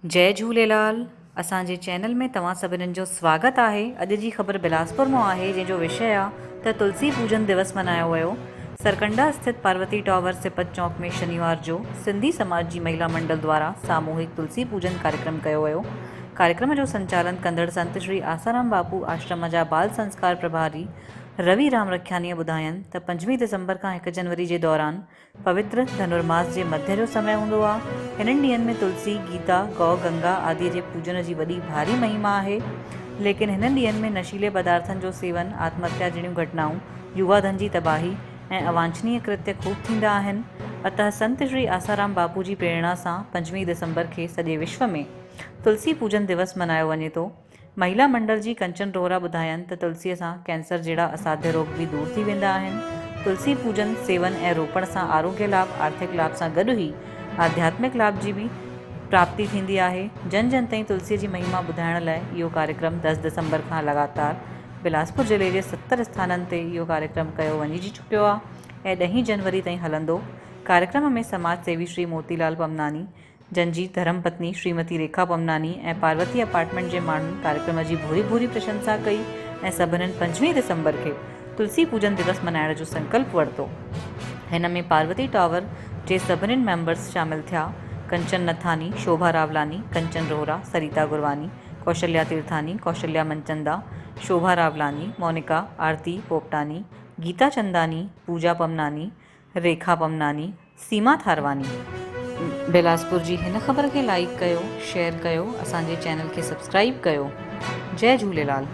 जय झूलेलाल। असांजे चैनल में तव्हां सभिनीनि जो स्वागत आहे। अॼु जी ख़बर बिलासपुर मां आहे, जंहिंजो विषय आहे त तुलसी पूजन दिवस मल्हायो वियो। सरकंडा स्थित पार्वती टावर सिपत चौक में शनिवार जो सिंधी समाज जी महिला मंडल द्वारा सामूहिक तुलसी पूजन कार्यक्रम कयो वियो। कार्यक्रम जो संचालन कंदड़ संत श्री आसाराम बापू आश्रम जा बाल संस्कार प्रभारी रवि राम रखियानीअ ॿुधायनि त 5 दिसंबर खां 1 जनवरी जे दौरान पवित्र धनुर्मास जे मध्य जो समय हूंदो आहे। हिननि ॾींहंनि में तुलसी, गीता, गौ, गंगा आदि जे पूजन जी वॾी भारी महिमा आहे। लेकिन हिननि ॾींहंनि में नशीले पदार्थनि जो सेवन, आत्महत्या जहिड़ियूं घटनाऊं, युवा धन जी तबाही ऐं अवांछनीय कृत्य खूब थींदा आहिनि। अतः संत श्री आसाराम बापू जी प्रेरणा सां 5 दिसंबर खे सॼे विश्व में तुलसी पूजन दिवस मल्हायो वञे थो। महिला मंडल जी कंचन रोहरा ॿुधायनि त तुलसीअ सां कैंसर जहिड़ा असाध्य रोग बि दूर थी वेंदा आहिनि। तुलसी पूजन, सेवन ऐं रोपण सां आरोग्य लाभ, आर्थिक लाभ सां गॾु ई आध्यात्मिक लाभ जी बि प्राप्ति थींदी आहे। जन जन ताईं तुलसीअ जी महिमा ॿुधाइण लाइ इहो कार्यक्रम 10 दिसंबर खां लगातार बिलासपुर ज़िले जे 70 स्थाननि ते इहो कार्यक्रम कयो वञी चुकियो आहे ऐं 10 जनवरी ताईं हलंदो। कार्यक्रम में समाज सेवी श्री मोतीलाल पमनानी, जंजी धर्मपत्नी श्रीमती रेखा पमनानी ऐं पार्वती अपार्टमेंट जे माण्हुनि कार्यक्रम जी भूरी प्रशंसा कई ऐं सभिनीनि 5 दिसंबर खे तुलसी पूजन दिवस मल्हाइण जो संकल्प वरितो। हिन में पार्वती टावर जे सभिनीनि मेंबर्स शामिल थिया। कंचन नथानी, शोभा रावलानी, कंचन रोहरा, सरिता गुरवानी, कौशल्या तीर्थानी, कौशल्या मनचंदा, शोभा रावलानी, मोनिका, आरती पोपटानी, गीता चंदानी, पूजा पमनानी, रेखा पमनानी, सीमा थारवानी। बिलासपुर जी हिन ख़बर खे लाइक कयो, शेयर कयो, असांजे चैनल खे सब्सक्राइब कयो। जय झूलेलाल।